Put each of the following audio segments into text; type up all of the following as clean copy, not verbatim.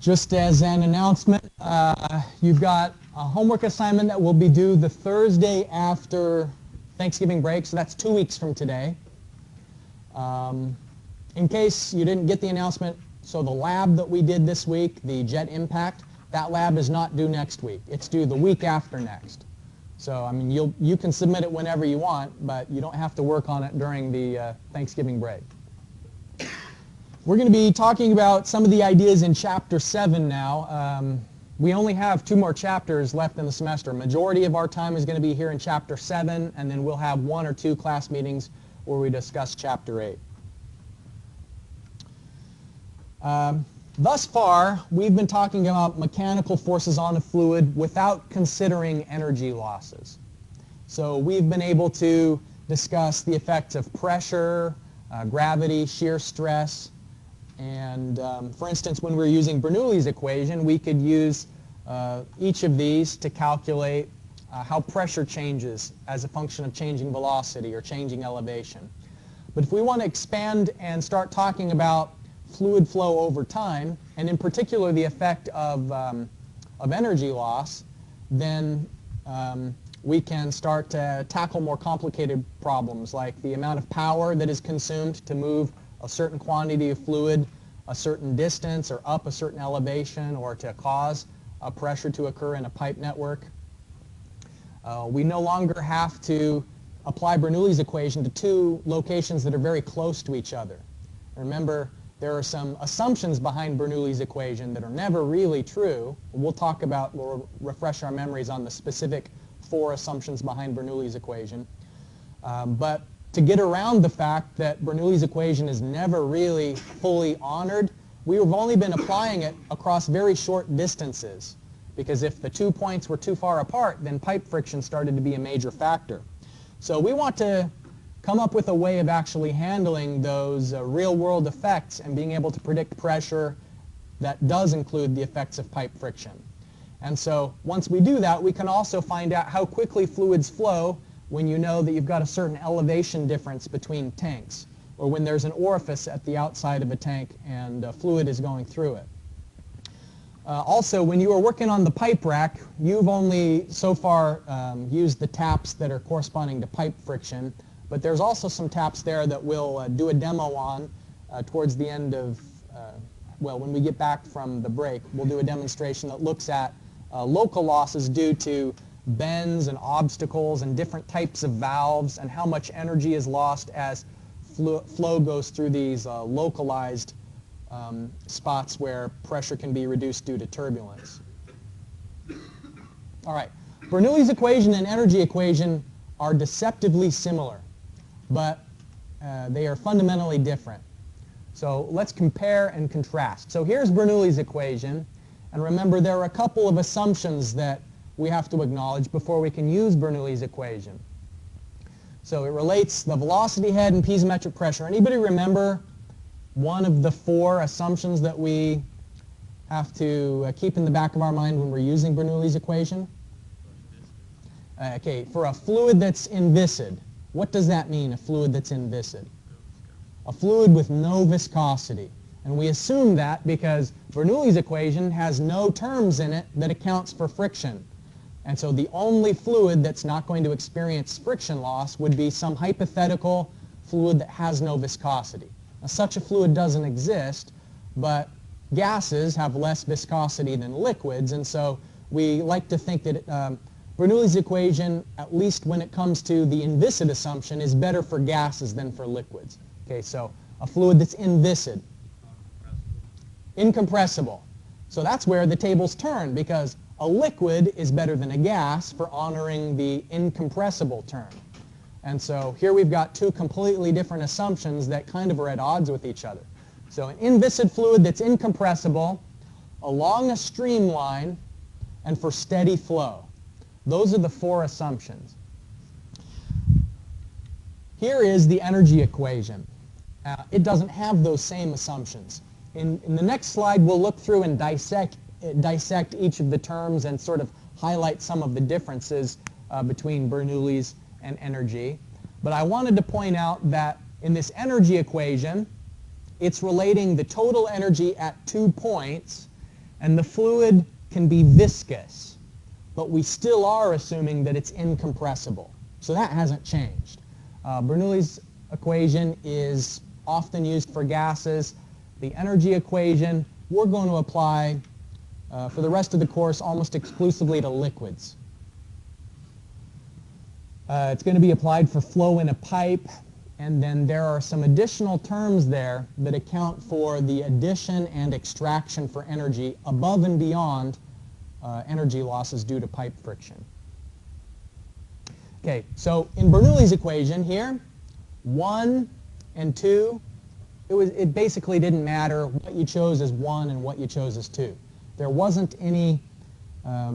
Just as an announcement, you've got a homework assignment that will be due the Thursday after Thanksgiving break, so that's 2 weeks from today. In case you didn't get the announcement, so the lab that we did this week, the jet impact, that lab is not due next week. It's due the week after next. So, I mean, you can submit it whenever you want, but you don't have to work on it during the Thanksgiving break. We're going to be talking about some of the ideas in Chapter 7 now. We only have 2 more chapters left in the semester. Majority of our time is going to be here in Chapter 7, and then we'll have 1 or 2 class meetings where we discuss Chapter 8. Thus far, we've been talking about mechanical forces on a fluid without considering energy losses. So we've been able to discuss the effects of pressure, gravity, shear stress, and for instance, when we're using Bernoullis equation, we could use each of these to calculate how pressure changes as a function of changing velocity or changing elevation. But if we want to expand and start talking about fluid flow over time, and in particular the effect of energy loss, then we can start to tackle more complicated problems like the amount of power that is consumed to move a certain quantity of fluid a certain distance or up a certain elevation, or to cause a pressure to occur in a pipe network. We no longer have to apply Bernoullis equation to 2 locations that are very close to each other. Remember, there are some assumptions behind Bernoullis equation that are never really true. We'll refresh our memories on the specific 4 assumptions behind Bernoullis equation. But to get around the fact that Bernoullis equation is never really fully honored, we've only been applying it across very short distances, because if the 2 points were too far apart, then pipe friction started to be a major factor. So we want to come up with a way of actually handling those real-world effects and being able to predict pressure that does include the effects of pipe friction. And so once we do that, we can also find out how quickly fluids flow when you know that you've got a certain elevation difference between tanks, or when there's an orifice at the outside of a tank and fluid is going through it. Also, when you are working on the pipe rack, you've only so far used the taps that are corresponding to pipe friction, but there's also some taps there that we'll do a demo on towards the end of, well, when we get back from the break, we'll do a demonstration that looks at local losses due to bends and obstacles and different types of valves, and how much energy is lost as flow goes through these localized spots where pressure can be reduced due to turbulence. All right, Bernoullis equation and energy equation are deceptively similar, but they are fundamentally different. So let's compare and contrast. So here's Bernoullis equation, and remember there are a couple of assumptions that we have to acknowledge before we can use Bernoullis equation. So it relates the velocity head and piezometric pressure. Anybody remember one of the 4 assumptions that we have to keep in the back of our mind when we're using Bernoullis equation? Okay, for a fluid that's inviscid, what does that mean, a fluid that's inviscid? A fluid with no viscosity. And we assume that because Bernoullis equation has no terms in it that accounts for friction. And so the only fluid that's not going to experience friction loss would be some hypothetical fluid that has no viscosity. Now, such a fluid doesn't exist, but gases have less viscosity than liquids, and so we like to think that Bernoullis equation, at least when it comes to the inviscid assumption, is better for gases than for liquids. Okay, so a fluid that's inviscid. Incompressible. So that's where the tables turn, because a liquid is better than a gas for honoring the incompressible term. And so here we've got 2 completely different assumptions that kind of are at odds with each other. So an inviscid fluid that's incompressible along a streamline and for steady flow. Those are the 4 assumptions. Here is the energy equation. It doesn't have those same assumptions. In the next slide, we'll look through and dissect each of the terms and sort of highlight some of the differences between Bernoullis and energy. But I wanted to point out that in this energy equation, it's relating the total energy at 2 points And the fluid can be viscous, but we still are assuming that it's incompressible. So that hasn't changed. Bernoullis equation is often used for gases. The energy equation we're going to apply for the rest of the course almost exclusively to liquids. It's going to be applied for flow in a pipe, and then there are some additional terms there that account for the addition and extraction for energy above and beyond energy losses due to pipe friction. Okay, so in Bernoullis equation here, 1 and 2, it basically didn't matter what you chose as 1 and what you chose as 2. There wasn't any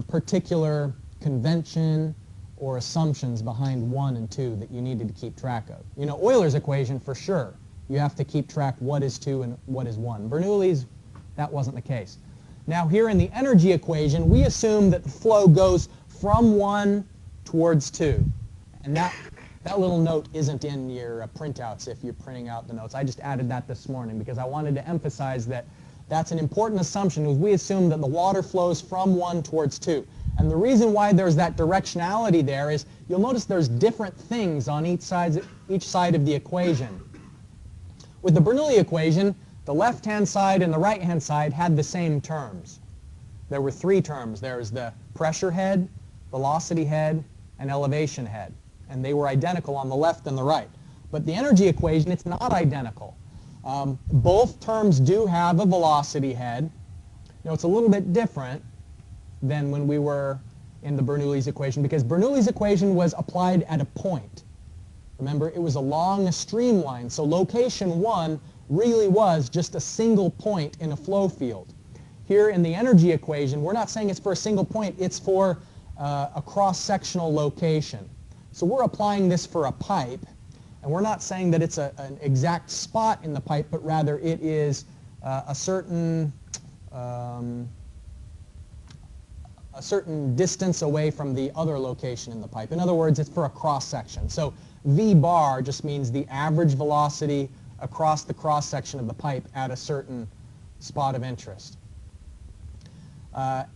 particular convention or assumptions behind 1 and 2 that you needed to keep track of. You know, Euler's equation, for sure, you have to keep track what is 2 and what is 1. Bernoullis, that wasn't the case. Now here in the energy equation, we assume that the flow goes from 1 towards 2. And that little note isn't in your printouts if you're printing out the notes. I just added that this morning because I wanted to emphasize that that's an important assumption, is we assume that the water flows from 1 towards 2. And the reason why there's that directionality there is you'll notice there's different things on each side of the equation. With the Bernoulli equation, the left-hand side and the right-hand side had the same terms. There were 3 terms. There's the pressure head, velocity head, and elevation head. And they were identical on the left and the right. But the energy equation, it's not identical. Both terms do have a velocity head. Now, it's a little bit different than when we were in the Bernoullis equation, because Bernoullis equation was applied at a point. Remember, it was along a streamline, so location 1 really was just a single point in a flow field. Here in the energy equation, we're not saying it's for a single point, it's for a cross-sectional location. So we're applying this for a pipe, and we're not saying that it's an exact spot in the pipe, but rather it is a certain distance away from the other location in the pipe. In other words, it's for a cross-section. So V bar just means the average velocity across the cross-section of the pipe at a certain spot of interest.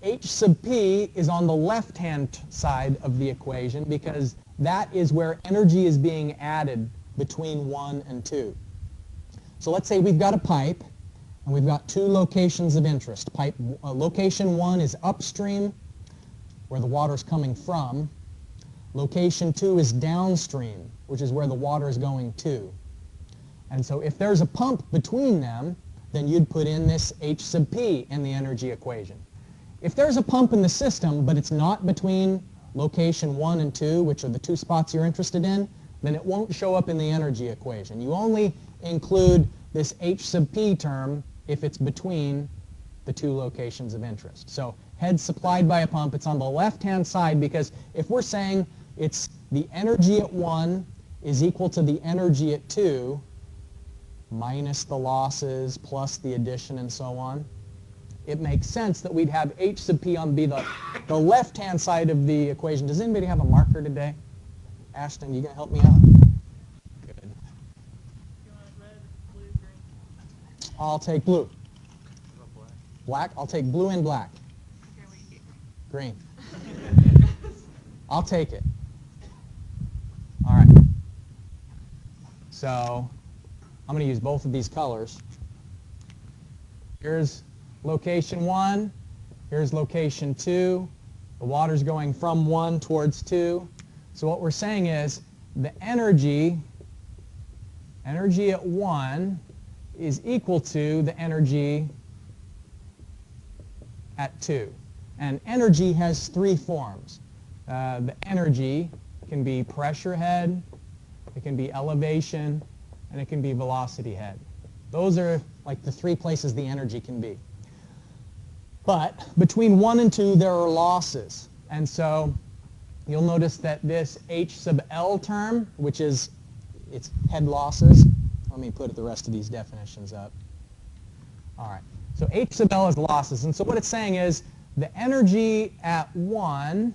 H sub P is on the left-hand side of the equation because that is where energy is being added between 1 and 2. So let's say we've got a pipe and we've got 2 locations of interest. Location 1 is upstream, where the water is coming from. Location 2 is downstream, which is where the water is going to. And so if there's a pump between them, then you'd put in this H sub P in the energy equation. If there's a pump in the system, but it's not between location 1 and 2, which are the 2 spots you're interested in, then it won't show up in the energy equation. You only include this H sub P term if it's between the 2 locations of interest. So head supplied by a pump, it's on the left-hand side, because if we're saying it's the energy at 1 is equal to the energy at 2 minus the losses plus the addition and so on, it makes sense that we'd have H sub P on the left-hand side of the equation. Does anybody have a marker today? Ashton, you going to help me out? Good. You want red, blue, green? I'll take blue. Black? I'll take blue and black. Green. I'll take it. All right. So I'm going to use both of these colors. Here's location 1. Here's location 2. The water's going from 1 towards 2. So what we're saying is the energy at 1 is equal to the energy at 2. And energy has 3 forms. The energy can be pressure head, it can be elevation, and it can be velocity head. Those are like the 3 places the energy can be. But between 1 and 2 there are losses. And so you'll notice that this H sub L term, which is its head losses, let me put the rest of these definitions up. All right. So H sub L is losses. And so what it's saying is the energy at 1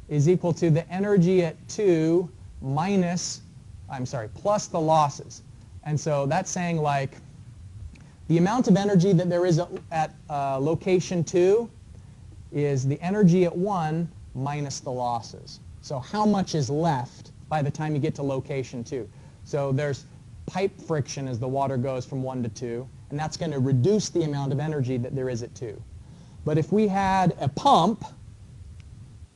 is equal to the energy at 2 plus the losses. And so that's saying like The amount of energy that there is at location 2 is the energy at 1 minus the losses. So how much is left by the time you get to location 2? So there's pipe friction as the water goes from 1 to 2, and that's going to reduce the amount of energy that there is at 2. But if we had a pump,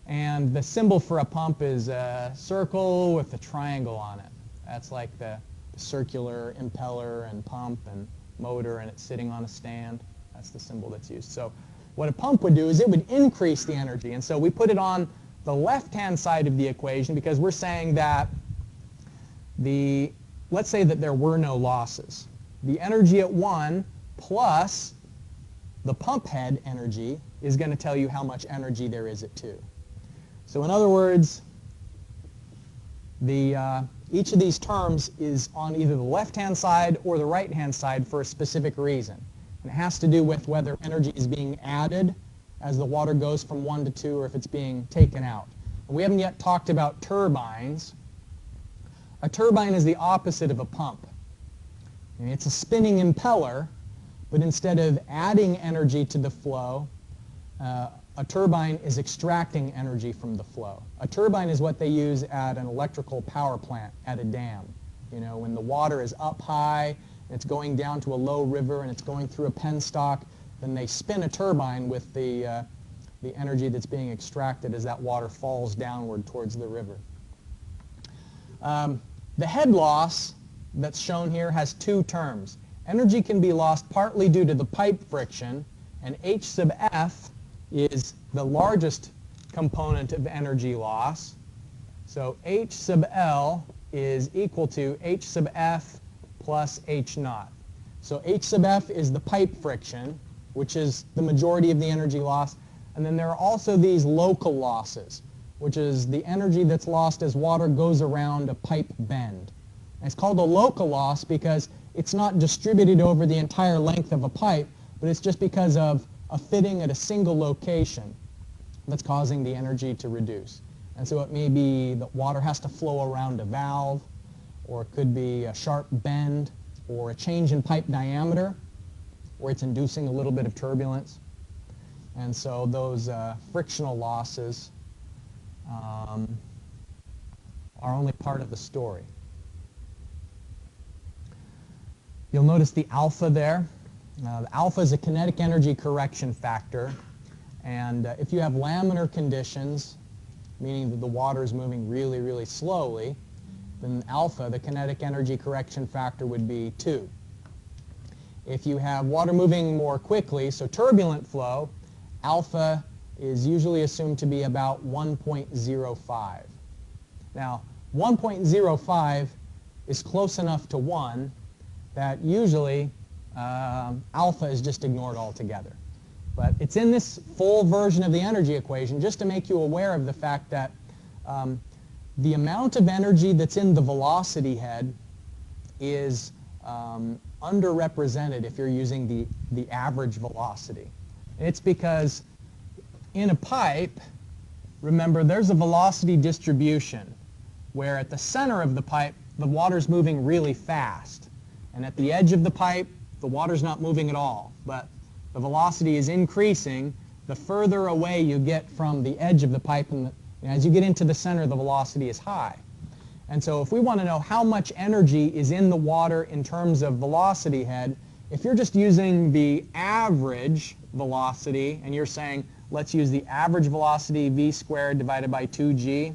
and the symbol for a pump is a circle with a triangle on it. That's like the circular impeller and pump and motor, and it's sitting on a stand. That's the symbol that's used. So what a pump would do is it would increase the energy. And so we put it on the left-hand side of the equation because we're saying that let's say that there were no losses. The energy at 1 plus the pump head energy is going to tell you how much energy there is at 2. So in other words, each of these terms is on either the left-hand side or the right-hand side for a specific reason. And it has to do with whether energy is being added as the water goes from 1 to 2 or if it's being taken out. And we haven't yet talked about turbines. A turbine is the opposite of a pump. And it's a spinning impeller, but instead of adding energy to the flow, a turbine is extracting energy from the flow. A turbine is what they use at an electrical power plant at a dam. You know, when the water is up high, and it's going down to a low river, and it's going through a penstock, then they spin a turbine with the energy that's being extracted as that water falls downward towards the river. The head loss that's shown here has two terms. Energy can be lost partly due to the pipe friction, and H sub F is the largest component of energy loss. So H sub L is equal to H sub F plus H naught. So H sub F is the pipe friction, which is the majority of the energy loss. And then there are also these local losses, which is the energy that's lost as water goes around a pipe bend. And it's called a local loss because it's not distributed over the entire length of a pipe, but it's just because of a fitting at a single location that's causing the energy to reduce. And so it may be that water has to flow around a valve, or it could be a sharp bend, or a change in pipe diameter, or it's inducing a little bit of turbulence. And so those frictional losses are only part of the story. You'll notice the alpha there. The alpha is a kinetic energy correction factor, and if you have laminar conditions, meaning that the water is moving really, really slowly, then alpha, the kinetic energy correction factor, would be 2. If you have water moving more quickly, so turbulent flow, alpha is usually assumed to be about 1.05. Now, 1.05 is close enough to 1 that usually alpha is just ignored altogether. But it's in this full version of the energy equation just to make you aware of the fact that the amount of energy that's in the velocity head is underrepresented if you're using the average velocity. It's because in a pipe, remember, there's a velocity distribution where at the center of the pipe, the water's moving really fast. And at the edge of the pipe, the water's not moving at all, but the velocity is increasing the further away you get from the edge of the pipe, and as you get into the center, the velocity is high. And so if we want to know how much energy is in the water in terms of velocity head, if you're just using the average velocity, and you're saying, let's use the average velocity v squared divided by 2g,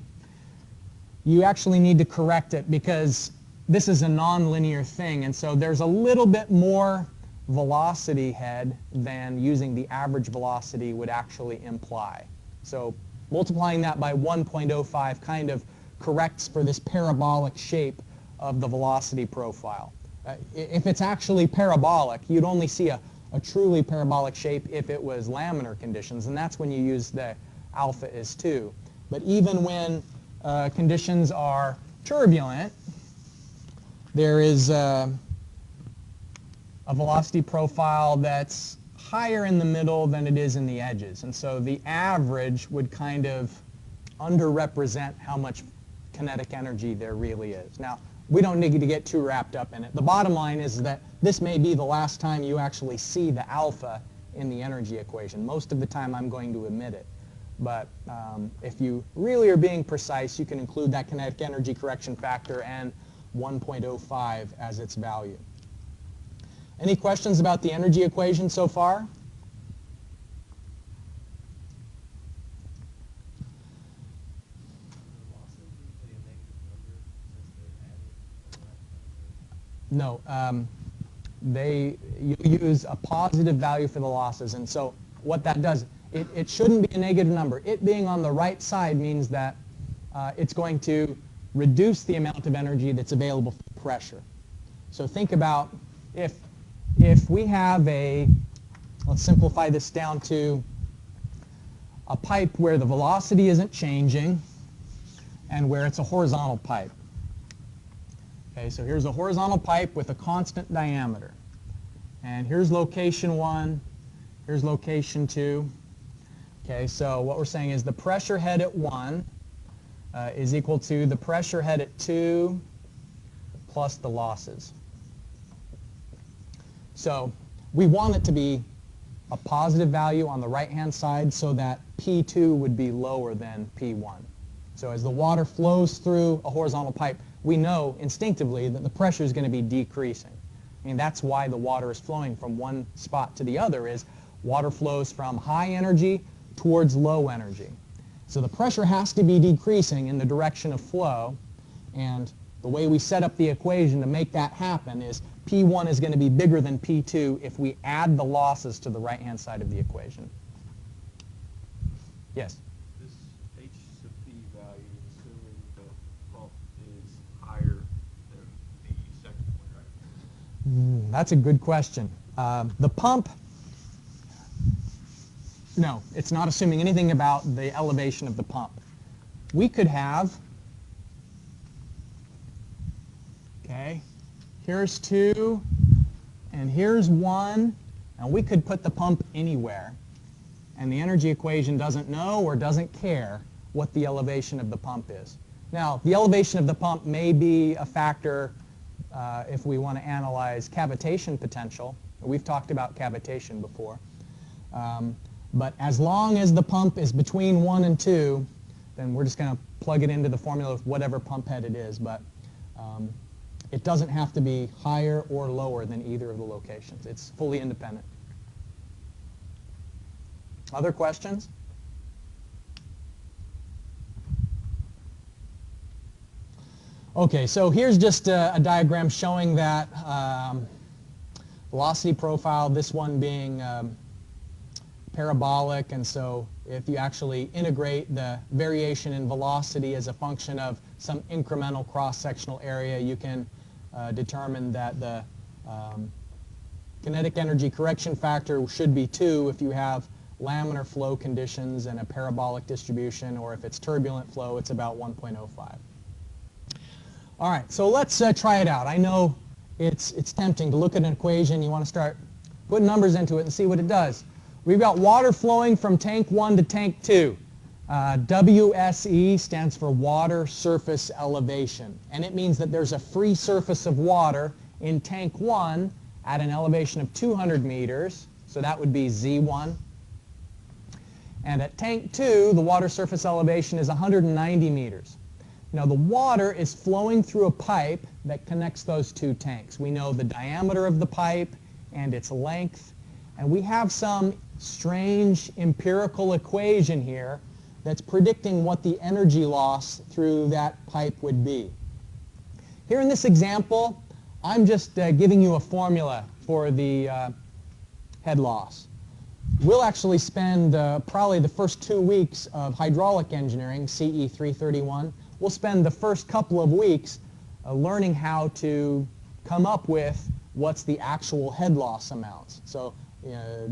you actually need to correct it because this is a nonlinear thing, and so there's a little bit more velocity head than using the average velocity would actually imply. So multiplying that by 1.05 kind of corrects for this parabolic shape of the velocity profile. If it's actually parabolic, you'd only see a truly parabolic shape if it was laminar conditions, and that's when you use the alpha is 2. But even when conditions are turbulent, there is a velocity profile that's higher in the middle than it is in the edges. And so the average would kind of underrepresent how much kinetic energy there really is. Now, we don't need to get too wrapped up in it. The bottom line is that this may be the last time you actually see the alpha in the energy equation. Most of the time I'm going to omit it. But if you really are being precise, you can include that kinetic energy correction factor and 1.05 as its value. Any questions about the energy equation so far? No. You use a positive value for the losses, and so what that does, it shouldn't be a negative number. It being on the right side means that it's going to reduce the amount of energy that's available for pressure. So think about if we have let's simplify this down to a pipe where the velocity isn't changing and where it's a horizontal pipe. Okay, so here's a horizontal pipe with a constant diameter. And here's location 1, here's location 2. Okay, so what we're saying is the pressure head at 1 is equal to the pressure head at 2 plus the losses. So we want it to be a positive value on the right-hand side so that P2 would be lower than P1. So as the water flows through a horizontal pipe, we know instinctively that the pressure is going to be decreasing. I mean, that's why the water is flowing from one spot to the other, is water flows from high energy towards low energy. So the pressure has to be decreasing in the direction of flow, and the way we set up the equation to make that happen is P1 is going to be bigger than P2 if we add the losses to the right-hand side of the equation. Yes? This H sub P value, assuming the pump is higher than the second one, right? That's a good question. The pump, no, it's not assuming anything about the elevation of the pump. We could have, okay, here's 2, and here's 1, and we could put the pump anywhere. And the energy equation doesn't know or doesn't care what the elevation of the pump is. Now, the elevation of the pump may be a factor if we want to analyze cavitation potential. We've talked about cavitation before. But as long as the pump is between 1 and 2, then we're just going to plug it into the formula with whatever pump head it is. But it doesn't have to be higher or lower than either of the locations. It's fully independent. Other questions? Okay, so here's just a diagram showing that velocity profile, this one being parabolic, and so if you actually integrate the variation in velocity as a function of some incremental cross-sectional area, you can determine that the kinetic energy correction factor should be 2 if you have laminar flow conditions and a parabolic distribution, or if it's turbulent flow, it's about 1.05. All right, so let's try it out. I know it's tempting to look at an equation. You want to start putting numbers into it and see what it does. We've got water flowing from tank 1 to tank 2. WSE stands for water surface elevation, and it means that there's a free surface of water in tank 1 at an elevation of 200 meters, so that would be Z1. And at tank 2, the water surface elevation is 190 meters. Now the water is flowing through a pipe that connects those two tanks. We know the diameter of the pipe and its length, and we have some strange empirical equation here that's predicting what the energy loss through that pipe would be. Here in this example, I'm just giving you a formula for the head loss. We'll actually spend probably the first 2 weeks of hydraulic engineering, CE 331. We'll spend the first couple of weeks learning how to come up with what's the actual head loss amounts. So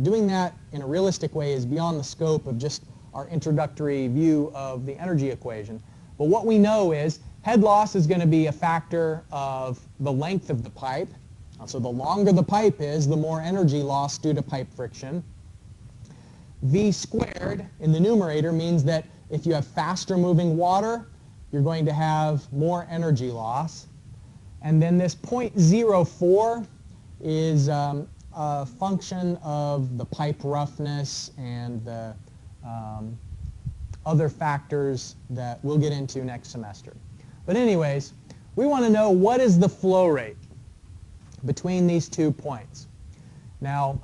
doing that in a realistic way is beyond the scope of just our introductory view of the energy equation. But what we know is head loss is going to be a factor of the length of the pipe. So the longer the pipe is, the more energy loss due to pipe friction. V squared in the numerator means that if you have faster moving water, you're going to have more energy loss. And then this 0.04 is a function of the pipe roughness and the other factors that we'll get into next semester. But anyways, we want to know what is the flow rate between these 2 points. Now,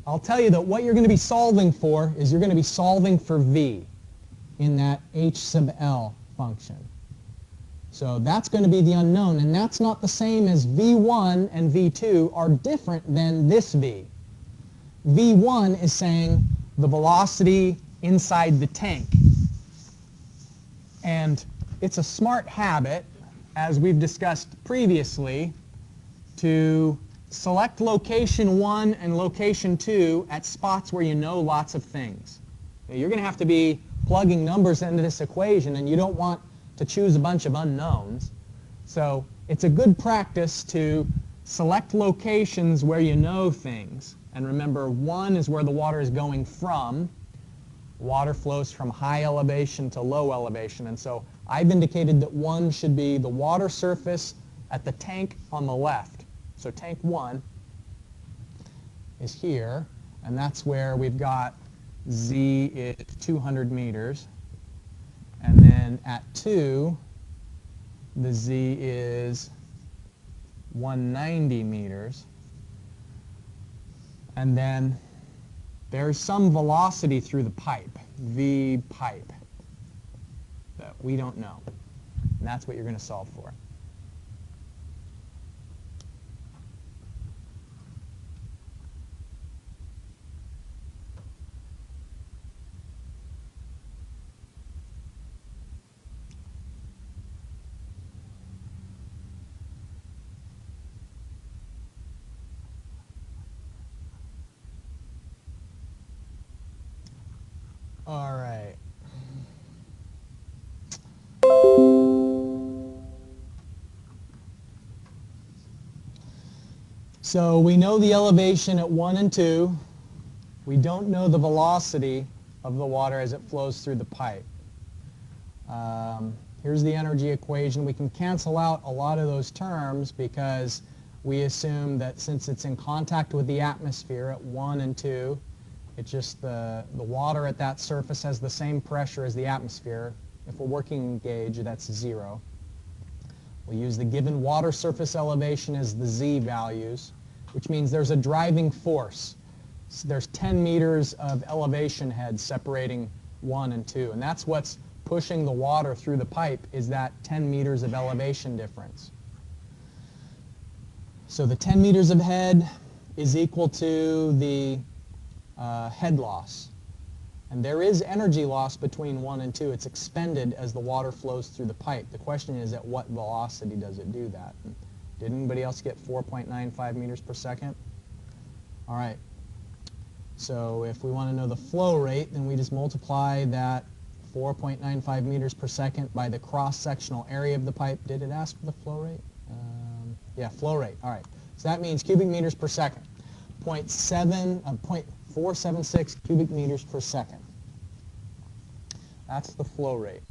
I'll tell you that what you're going to be solving for is you're going to be solving for V in that H sub L function. So that's going to be the unknown, and that's not the same as V1 and V2 are different than this V. V1 is saying the velocity inside the tank. And it's a smart habit, as we've discussed previously, to select location 1 and location 2 at spots where you know lots of things. Now, you're going to have to be plugging numbers into this equation, and you don't want to choose a bunch of unknowns. So it's a good practice to select locations where you know things. And remember, 1 is where the water is going from. Water flows from high elevation to low elevation. And so I've indicated that 1 should be the water surface at the tank on the left. So tank 1 is here, and that's where we've got Z is 200 meters. And then at 2, the Z is 190 meters. And then there's some velocity through the pipe, V pipe, that we don't know. And that's what you're going to solve for. All right. So we know the elevation at 1 and 2. We don't know the velocity of the water as it flows through the pipe. Here's the energy equation. We can cancel out a lot of those terms because we assume that since it's in contact with the atmosphere at 1 and 2, it's just the water at that surface has the same pressure as the atmosphere. If we're working gauge, that's 0. We'll use the given water surface elevation as the Z values, which means there's a driving force. So there's 10 meters of elevation head separating 1 and 2, and that's what's pushing the water through the pipe, is that 10 meters of elevation difference. So the 10 meters of head is equal to the head loss. And there is energy loss between 1 and 2. It's expended as the water flows through the pipe. The question is, at what velocity does it do that? Did anybody else get 4.95 meters per second? All right. So if we want to know the flow rate, then we just multiply that 4.95 meters per second by the cross-sectional area of the pipe. Did it ask for the flow rate? Yeah, flow rate. All right. So that means cubic meters per second. 0.476 cubic meters per second. That's the flow rate.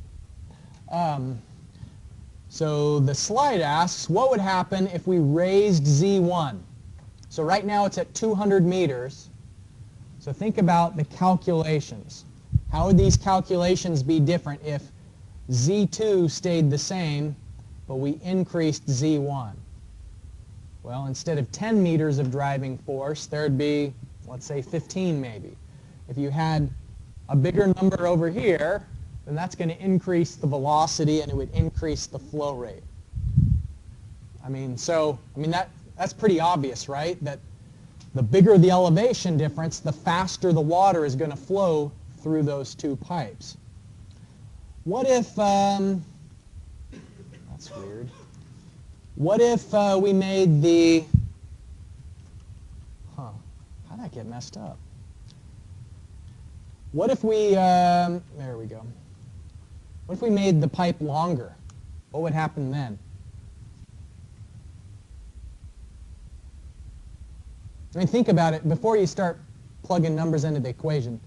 So the slide asks, what would happen if we raised Z1? So right now it's at 200 meters. So think about the calculations. How would these calculations be different if Z2 stayed the same, but we increased Z1? Well, instead of 10 meters of driving force, there'd be, let's say, 15 maybe. If you had a bigger number over here, then that's going to increase the velocity and it would increase the flow rate. That's pretty obvious, right? That the bigger the elevation difference, the faster the water is going to flow through those two pipes. What if, that's weird. What if we made the, how'd that get messed up? What if we, there we go. What if we made the pipe longer? What would happen then? I mean, think about it before you start plugging numbers into the equation.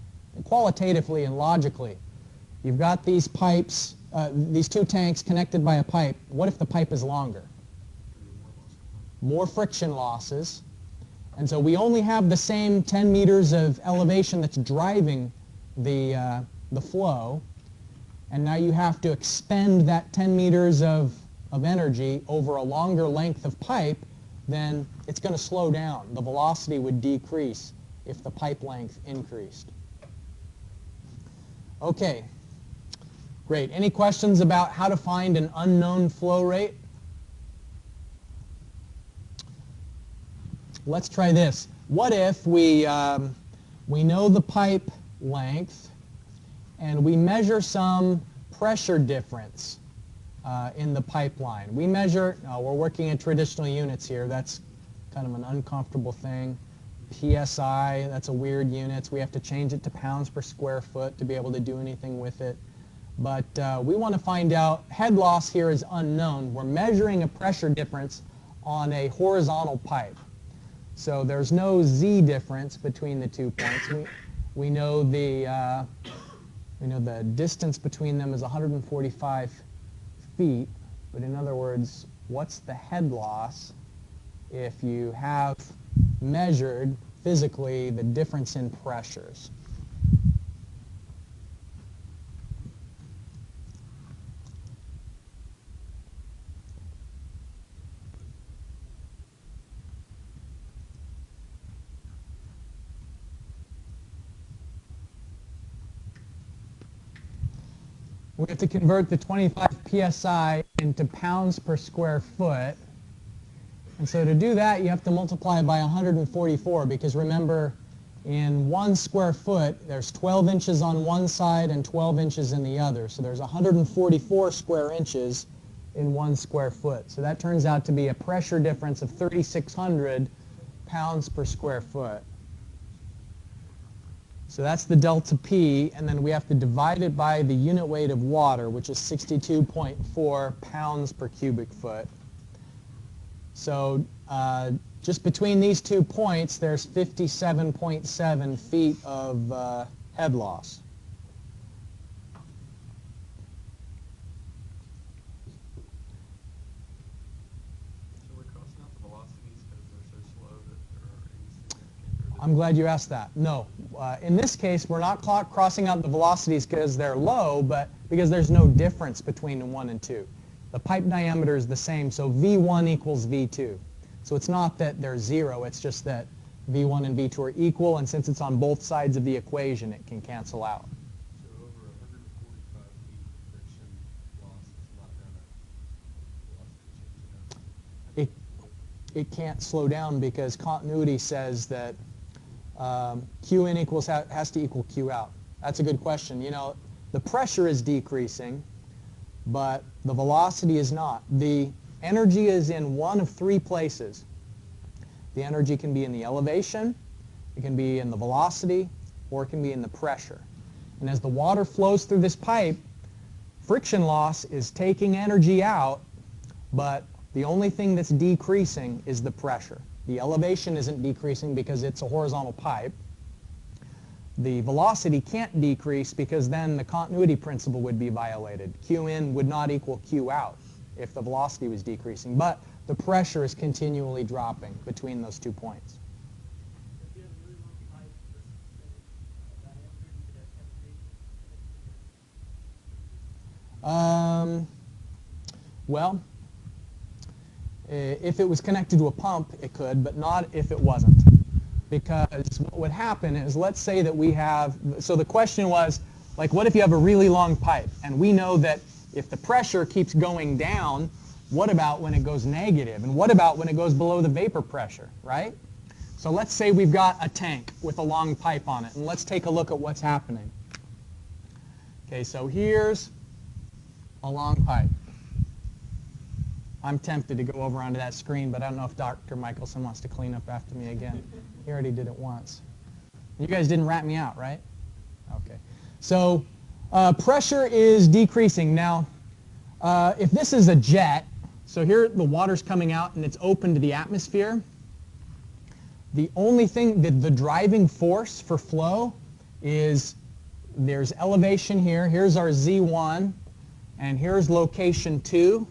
Qualitatively and logically, you've got these pipes, these two tanks connected by a pipe. What if the pipe is longer? more friction losses. And so we only have the same 10 meters of elevation that's driving the flow. And now you have to expend that 10 meters of energy over a longer length of pipe, then it's going to slow down. The velocity would decrease if the pipe length increased. Okay, great. Any questions about how to find an unknown flow rate? Let's try this. What if we know the pipe length and we measure some pressure difference in the pipeline? We measure, we're working in traditional units here. That's kind of an uncomfortable thing. PSI, that's a weird unit. We have to change it to pounds per square foot to be able to do anything with it. But we want to find out, head loss here is unknown. We're measuring a pressure difference on a horizontal pipe. So there's no Z difference between the 2 points. We know the distance between them is 145 feet. But in other words, what's the head loss if you have measured physically the difference in pressures? We have to convert the 25 psi into pounds per square foot. And so to do that, you have to multiply by 144, because remember, in 1 square foot, there's 12 inches on one side and 12 inches in the other. So there's 144 square inches in 1 square foot. So that turns out to be a pressure difference of 3,600 pounds per square foot. So that's the delta P, and then we have to divide it by the unit weight of water, which is 62.4 pounds per cubic foot. So just between these 2 points, there's 57.7 feet of head loss. So we're crossing out the velocities because they're so slow that there are any significant... I'm glad you asked that. No. In this case, we're not crossing out the velocities because they're low, but because there's no difference between 1 and 2. The pipe diameter is the same, so V1 equals V2. So it's not that they're 0, it's just that V1 and V2 are equal, and since it's on both sides of the equation, it can cancel out. So over 145 feet, friction loss is not going to velocity change. It can't slow down because continuity says that Q in equals has to equal Q out. That's a good question. You know, the pressure is decreasing, but the velocity is not. The energy is in one of 3 places. The energy can be in the elevation, it can be in the velocity, or it can be in the pressure. And as the water flows through this pipe, friction loss is taking energy out, but the only thing that's decreasing is the pressure. The elevation isn't decreasing because it's a horizontal pipe. The velocity can't decrease because then the continuity principle would be violated. Q in would not equal Q out if the velocity was decreasing, but the pressure is continually dropping between those 2 points. If you have a really long pipe with the same diameter, you could have temperature. Well, if it was connected to a pump, it could, but not if it wasn't. Because what would happen is, let's say that we have, so the question was, like, what if you have a really long pipe? And we know that if the pressure keeps going down, what about when it goes negative? And what about when it goes below the vapor pressure, right? So let's say we've got a tank with a long pipe on it, and let's take a look at what's happening. Okay, so here's a long pipe. I'm tempted to go over onto that screen, but I don't know if Dr. Michelson wants to clean up after me again. He already did it once. You guys didn't rat me out, right? Okay. So pressure is decreasing. Now, if this is a jet, so here the water's coming out and it's open to the atmosphere, the only thing, the driving force for flow is there's elevation here. Here's our Z1, and here's location 2.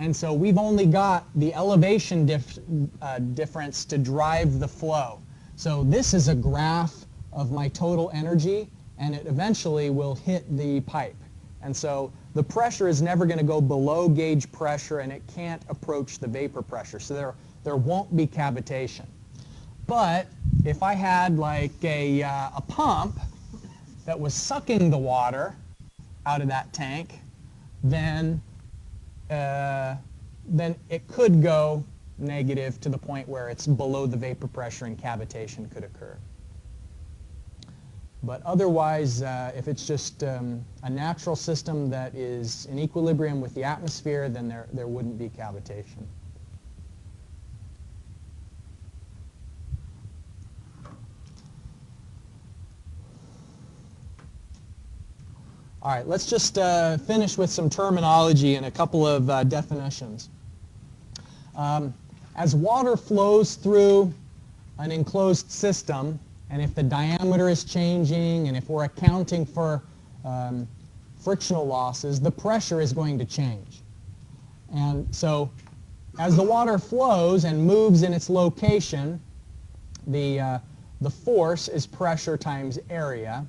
And so we've only got the elevation difference to drive the flow. So this is a graph of my total energy, and it eventually will hit the pipe. And so the pressure is never going to go below gauge pressure, and it can't approach the vapor pressure. So there won't be cavitation. But if I had like a pump that was sucking the water out of that tank, then it could go negative to the point where it's below the vapor pressure and cavitation could occur. But otherwise, if it's just a natural system that is in equilibrium with the atmosphere, then there wouldn't be cavitation. All right, let's just finish with some terminology and a couple of definitions. As water flows through an enclosed system, and if the diameter is changing, and if we're accounting for frictional losses, the pressure is going to change. And so as the water flows and moves in its location, the force is pressure times area,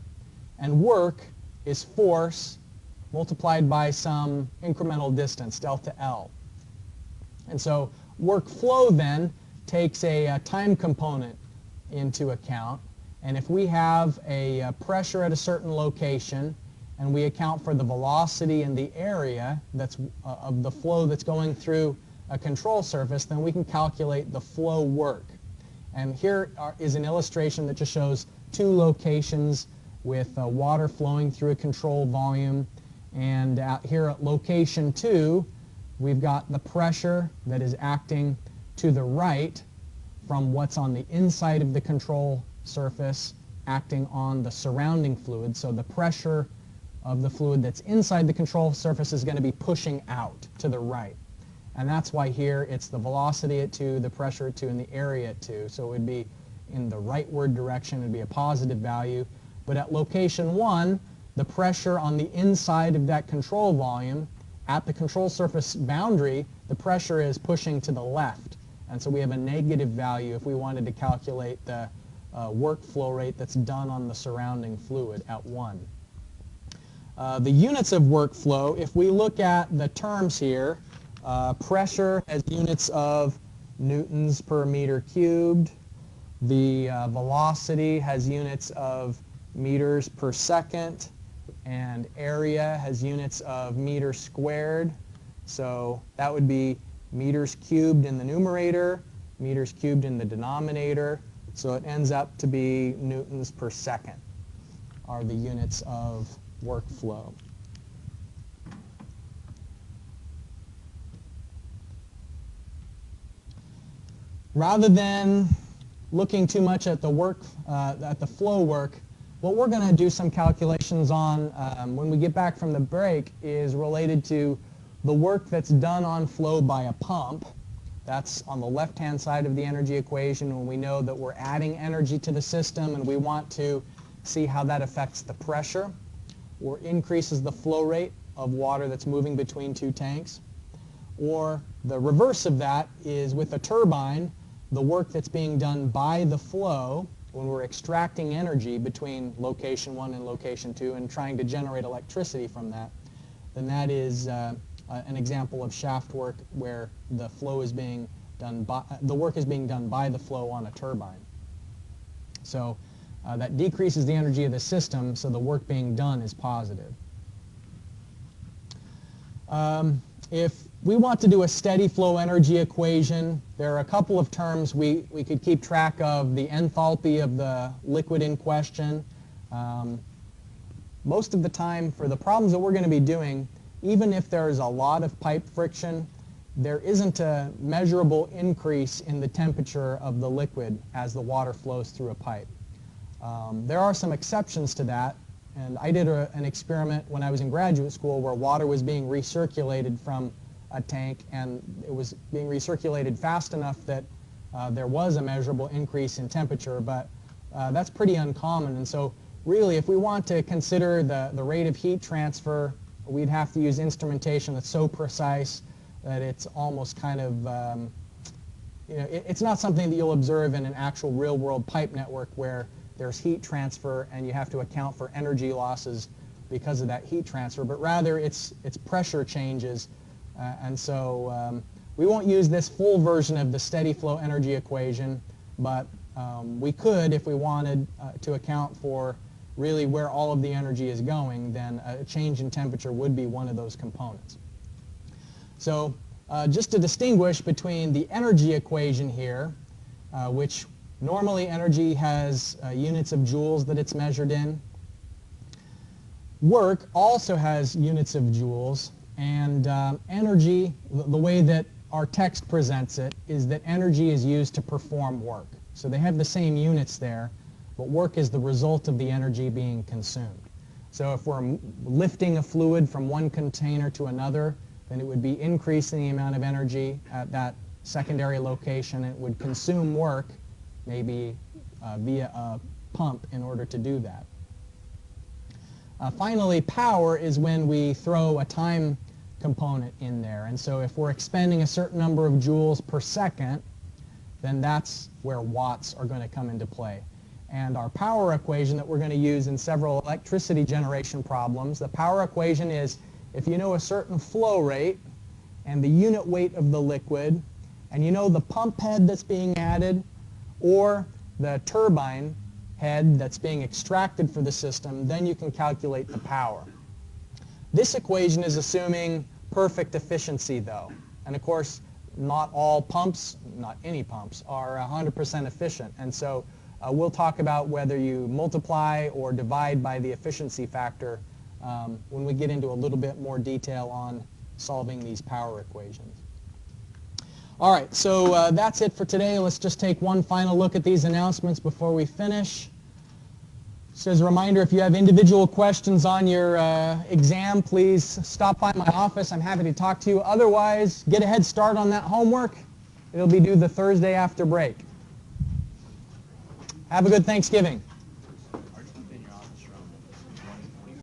and work is force multiplied by some incremental distance, delta L. And so work flow then takes a time component into account. And if we have a pressure at a certain location and we account for the velocity and the area that's of the flow that's going through a control surface, then we can calculate the flow work. And here is an illustration that just shows two locations with water flowing through a control volume. And out here at location 2, we've got the pressure that is acting to the right from what's on the inside of the control surface acting on the surrounding fluid. So the pressure of the fluid that's inside the control surface is going to be pushing out to the right. And that's why here it's the velocity at 2, the pressure at 2, and the area at 2. So it would be in the rightward direction, it would be a positive value. But at location 1, the pressure on the inside of that control volume, at the control surface boundary, the pressure is pushing to the left. And so we have a negative value if we wanted to calculate the work flow rate that's done on the surrounding fluid at 1. The units of workflow, if we look at the terms here, pressure as units of newtons per meter cubed. The velocity has units of meters per second, and area has units of meters squared. So that would be meters cubed in the numerator, meters cubed in the denominator. So it ends up to be newtons per second are the units of workflow. Rather than looking too much at the work, at the flow work, what we're going to do some calculations on when we get back from the break is related to the work that's done on flow by a pump. That's on the left-hand side of the energy equation when we know that we're adding energy to the system and we want to see how that affects the pressure or increases the flow rate of water that's moving between two tanks. Or the reverse of that is with a turbine, the work that's being done by the flow when we're extracting energy between location 1 and location 2 and trying to generate electricity from that, then that is an example of shaft work where the flow is being done by, the work is being done by the flow on a turbine. So that decreases the energy of the system, so the work being done is positive. If we want to do a steady flow energy equation, there are a couple of terms we could keep track of. The enthalpy of the liquid in question. Most of the time, for the problems that we're going to be doing, even if there's a lot of pipe friction, there isn't a measurable increase in the temperature of the liquid as the water flows through a pipe. There are some exceptions to that, and I did an experiment when I was in graduate school where water was being recirculated from a tank, and it was being recirculated fast enough that there was a measurable increase in temperature, but that's pretty uncommon. And so really, if we want to consider the rate of heat transfer, we'd have to use instrumentation that's so precise that it's almost kind of, you know, it's not something that you'll observe in an actual real-world pipe network where there's heat transfer and you have to account for energy losses because of that heat transfer, but rather it's pressure changes. And so we won't use this full version of the steady flow energy equation, but we could, if we wanted to account for really where all of the energy is going, then a change in temperature would be one of those components. So just to distinguish between the energy equation here, which normally energy has units of joules that it's measured in. Work also has units of joules, and energy, the way that our text presents it, is that energy is used to perform work. So they have the same units there, but work is the result of the energy being consumed. So if we're lifting a fluid from one container to another, then it would be increasing the amount of energy at that secondary location. It would consume work, maybe via a pump, in order to do that. Finally, power is when we throw a time component in there. And so if we're expending a certain number of joules per second, then that's where watts are going to come into play. And our power equation that we're going to use in several electricity generation problems, the power equation is if you know a certain flow rate and the unit weight of the liquid, and you know the pump head that's being added or the turbine head that's being extracted for the system, then you can calculate the power. This equation is assuming perfect efficiency, though. And of course, not all pumps, not any pumps, are 100% efficient. And so we'll talk about whether you multiply or divide by the efficiency factor when we get into a little bit more detail on solving these power equations. All right, so that's it for today. Let's just take one final look at these announcements before we finish. So as a reminder, if you have individual questions on your exam, please stop by my office. I'm happy to talk to you. Otherwise, get a head start on that homework. It'll be due the Thursday after break. Have a good Thanksgiving.